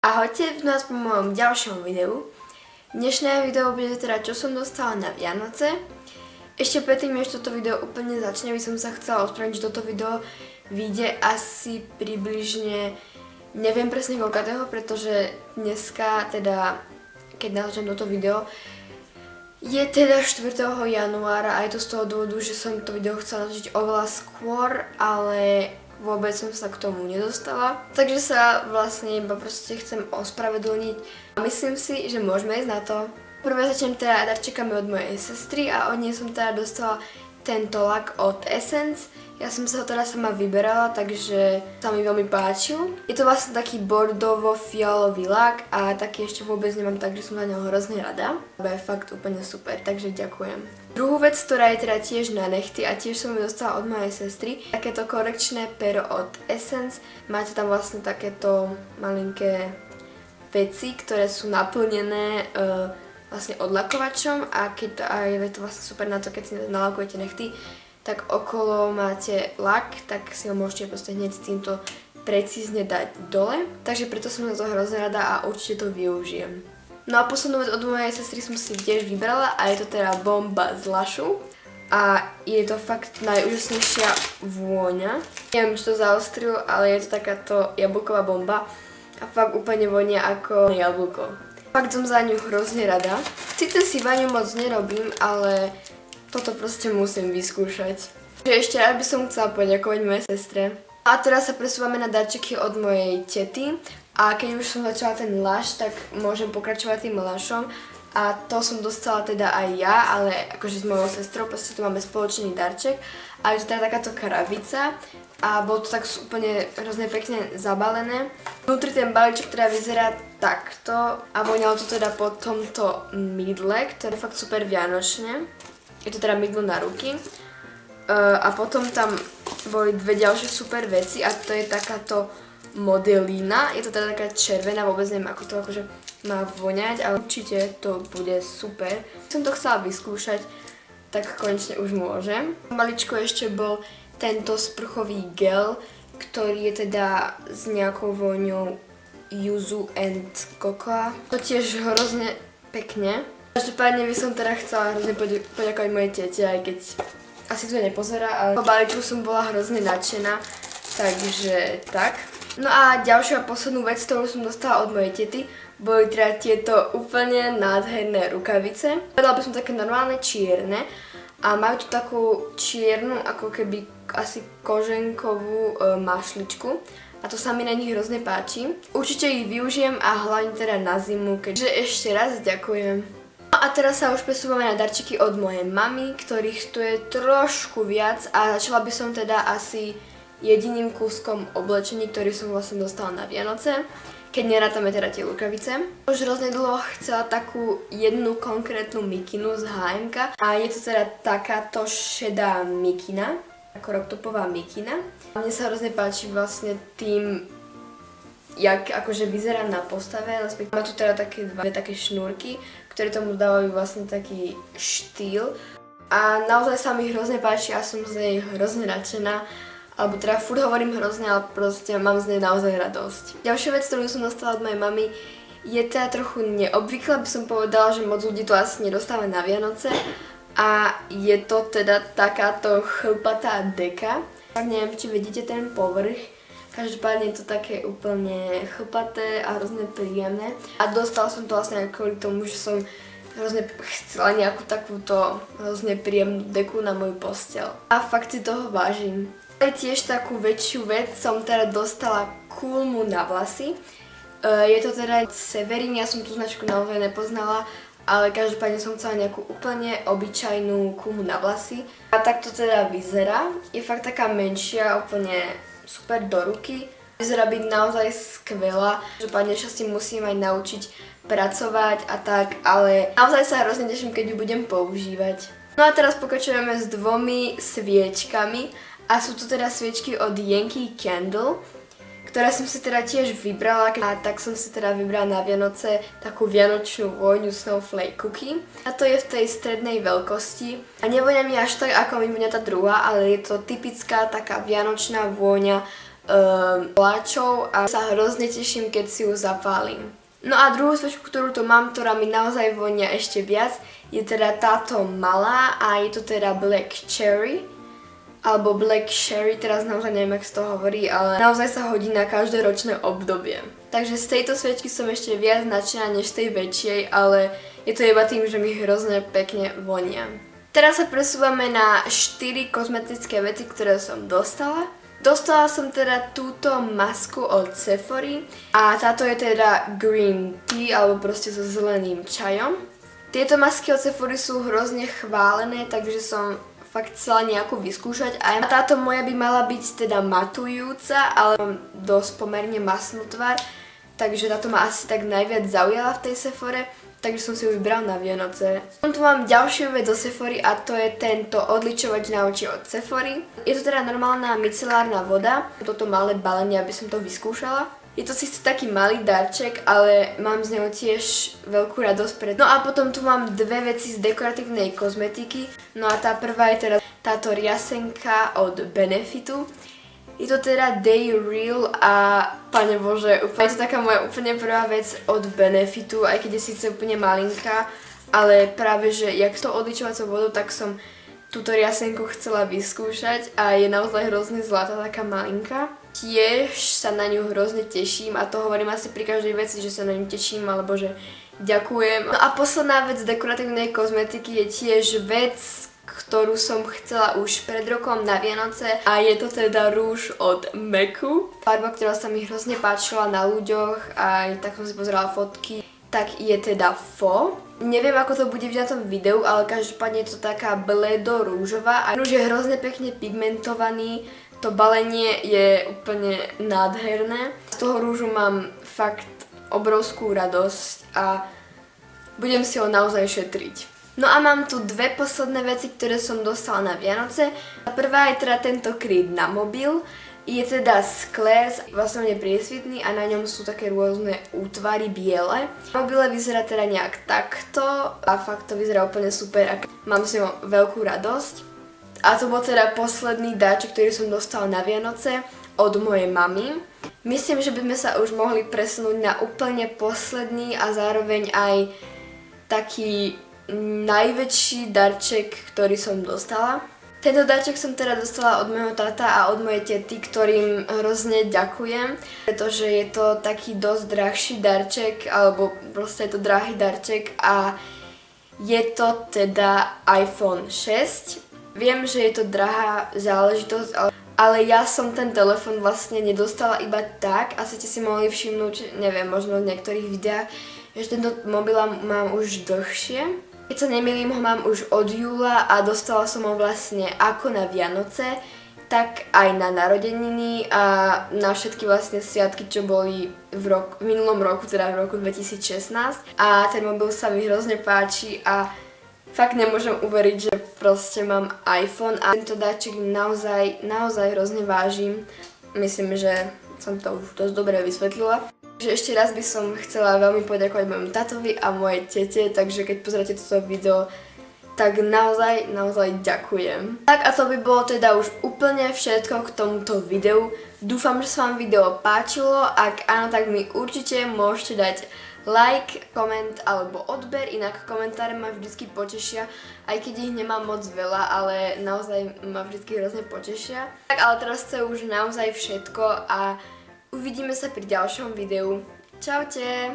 Ahojte vás po mojom ďalšom videu. Dnešné video bude teda čo som dostala na Vianoce. Ešte predtým, než toto video úplne začne, by som sa chcela ospravedlniť, že toto video vyjde asi približne, neviem presne koľkatého, pretože dneska teda, keď natáčam toto video, je teda 4. januára a je to z toho dôvodu, že som to video chcela natočiť oveľa skôr, ale vôbec som sa k tomu nedostala. Takže sa vlastne iba proste chcem ospravedlniť. A myslím si, že môžeme ísť na to. Prvé začnem teda darčekami od mojej sestry a od nej som teda dostala tento lak od Essence. Ja som sa ho teda sama vyberala, takže sa mi veľmi páčil. Je to vlastne taký bordovo-fialový lak a taký ešte vôbec nemám, takže som na ňo hrozne rada. Je fakt úplne super, takže ďakujem. Druhú vec, ktorá je teda tiež na nechty a tiež som ju dostala od mojej sestry, takéto korekčné pero od Essence. Máte tam vlastne takéto malinké veci, ktoré sú naplnené vlastne odlakovačom a je to vlastne super na to, keď si nalakujete nechty, tak okolo máte lak, tak si ho môžete proste hneď s týmto precízne dať dole. Takže preto som na to hrozne rada a určite to využijem. No a poslednú vec od mojej sestry som si tiež vybrala a je to teda bomba z Lushu. A je to fakt najúžasnejšia vôňa. Neviem, čo to zaostrilo, ale je to takáto jablková bomba a fakt úplne vonia ako jablko. Fakt som za ňu hrozne rada. Sice si vaňu moc nerobím, ale toto proste musím vyskúšať. Ešte raz by som chcela poďakovať mojej sestre. A teraz sa presúvame na darčeky od mojej tety. A keď už som začala ten Lush, tak môžem pokračovať tým Lushom. A to som dostala teda aj ja, ale akože s mojou sestrou, proste tu máme spoločný darček. A je to teda takáto krabica. A bolo to tak úplne hrozne pekne zabalené. Vnútri ten balíček teda vyzerá takto. A voňalo to teda po tomto mydle, ktoré je fakt super vianočne. Je to teda mydlo na ruky. A potom tam boli dve ďalšie super veci a to je takáto modelína. Je to teda taká červená, vôbec neviem ako to akože má voňať, ale určite to bude super. Som to chcela vyskúšať, tak konečne už môžem. V balíčku ešte bol tento sprchový gel, ktorý je teda s nejakou vôňou yuzu and cocoa. To tiež hrozne pekne. Každopádne by som teda chcela hrozne poďakovať mojej tete, aj keď asi to nepozerá, ale po balíčku som bola hrozne nadšená, takže tak. No a ďalšiu a poslednú vec, ktorú som dostala od mojej tety, boli teda tieto úplne nádherné rukavice. Povedala by som také normálne čierne a majú tu takú čiernu, ako keby asi koženkovú mašličku. A to sa mi na nich hrozne páči. Určite ich využijem a hlavne teda na zimu, keďže ešte raz ďakujem. No a teraz sa už presúvame na darčeky od mojej mamy, ktorých tu je trošku viac a začala by som teda asi jediným kúskom oblečení, ktorý som vlastne dostala na Vianoce, keď nerátame teda tie rukavice. Už hrozne dlho chcela takú jednu konkrétnu mikinu z H&M a je to teda takáto šedá mikina, crop-topová mikina. Mne sa hrozne páči vlastne tým, jak akože vyzerá na postave, respektíve má tu teda také šnúrky, ktoré tomu dávajú vlastne taký štýl. A naozaj sa mi hrozne páči a som z nej hrozne nadšená. Alebo teda furt hovorím hrozne, ale proste mám z nej naozaj radosť. Ďalšia vec, ktorú som dostala od mojej mamy, je teda trochu neobvyklá, by som povedala, že moc ľudí to asi nedostáva na Vianoce. A je to teda takáto chlpatá deka. Tak neviem, či vidíte ten povrch. Každopádne je to také úplne chlpaté a hrozne príjemné. A dostala som to vlastne aj kvôli tomu, že som hrozne chcela nejakú takúto hrozne príjemnú deku na moju posteľ. A fakt si toho vážim. Tiež takú väčšiu vec som teda dostala kulmu na vlasy. Je to teda Severin, ja som tú značku naozaj nepoznala, ale každopádne som chcela nejakú úplne obyčajnú kulmu na vlasy. A tak to teda vyzerá. Je fakt taká menšia, úplne super do ruky. Vyzerá byť naozaj skvelá. Každopádne sa s tým musím aj naučiť pracovať a tak, ale naozaj sa hrozne teším, keď ju budem používať. No a teraz pokračujeme s dvomi sviečkami. A sú to teda sviečky od Yankee Candle, ktoré som si teda tiež vybrala a tak som si teda vybrala na Vianoce takú vianočnú vôňu Snowflake Cookie. A to je v tej strednej veľkosti. A nevoňa mi až tak, ako mi voňa tá druhá, ale je to typická taká vianočná vôňa vláčov a sa hrozne teším, keď si ju zapálim. No a druhú svečku, ktorú tu mám, ktorá mi naozaj vonia ešte viac, je teda táto malá a je to teda Black Cherry alebo Black Sherry, teraz naozaj neviem, jak sa to hovorí, ale naozaj sa hodí na každé ročné obdobie. Takže z tejto svečky som ešte viac nadšená než tej väčšej, ale je to iba tým, že mi hrozne pekne vonia. Teraz sa presúvame na 4 kozmetické veci, ktoré som dostala. Dostala som teda túto masku od Sephory a táto je teda green tea alebo proste so zeleným čajom. Tieto masky od Sephory sú hrozne chválené, takže som fakt chcela nejakú vyskúšať a táto moja by mala byť teda matujúca, ale mám dosť pomerne masnú tvár, takže táto ma asi tak najviac zaujala v tej Sephore, takže som si ju vybrala na Vianoce. Tu mám ďalšiu vec zo Sephory a to je tento odličovač na oči od Sephory. Je to teda normálna micelárna voda, toto malé balenie, aby som to vyskúšala. Je to síce taký malý darček, ale mám z neho tiež veľkú radosť. No a potom tu mám dve veci z dekoratívnej kozmetiky. No a tá prvá je teda táto riasenka od Benefitu. Je to teda Day Real a pane Bože, je to taká moja úplne prvá vec od Benefitu, aj keď je síce úplne malinká, ale práve, že jak to odličovacou vodou, tak som túto riasenku chcela vyskúšať a je naozaj hrozne zlatá, taká malinká. Tiež sa na ňu hrozne teším a to hovorím asi pri každej veci, že sa na ňu teším alebo že ďakujem. No a posledná vec z dekoratívnej kozmetiky je tiež vec, ktorú som chcela už pred rokom na Vianoce a je to teda rúž od MACu. Farba, ktorá sa mi hrozne páčila na ľuďoch a tak som si pozerala fotky, tak je teda faux. Neviem, ako to bude na tom videu, ale každopádne je to taká bledo-rúžová a rúž je hrozne pekne pigmentovaný. To balenie je úplne nádherné. Z toho rúžu mám fakt obrovskú radosť a budem si ho naozaj šetriť. No a mám tu dve posledné veci, ktoré som dostala na Vianoce. Prvá je teda tento kryt na mobil. Je teda skles, vlastne je priesvitný a na ňom sú také rôzne útvary biele. Mobile vyzerá teda nejak takto a fakt to vyzerá úplne super a mám s ňou veľkú radosť. A to bol teda posledný dáček, ktorý som dostala na Vianoce od mojej mamy. Myslím, že by sme sa už mohli presunúť na úplne posledný a zároveň aj taký najväčší darček, ktorý som dostala. Tento darček som teda dostala od môjho tata a od mojej tety, ktorým hrozne ďakujem, pretože je to taký dosť drahší darček, alebo proste je to drahý darček a je to teda iPhone 6. Viem, že je to drahá záležitosť, ale ja som ten telefon vlastne nedostala iba tak. Asi ste si mohli všimnúť, neviem, možno v niektorých videách, že tento mobil mám už dlhšie. Keď sa nemýlim, ho mám už od júla a dostala som ho vlastne ako na Vianoce, tak aj na narodeniny a na všetky vlastne sviatky, čo boli v minulom roku, teda v roku 2016. A ten mobil sa mi hrozne páči a fakt nemôžem uveriť, že proste mám iPhone a tento dáček naozaj hrozne vážim. Myslím, že som to už dosť dobre vysvetlila. Takže ešte raz by som chcela veľmi poďakovať môjmu tatovi a mojej tete, takže keď pozriete toto video, tak naozaj ďakujem. Tak a to by bolo teda už úplne všetko k tomuto videu. Dúfam, že sa vám video páčilo, ak áno, tak mi určite môžete dať like, koment alebo odber, inak komentáre ma vždycky potešia, aj keď ich nemám moc veľa, ale naozaj ma vždycky hrozne potešia. Tak ale teraz to je už naozaj všetko a uvidíme sa pri ďalšom videu. Čaute!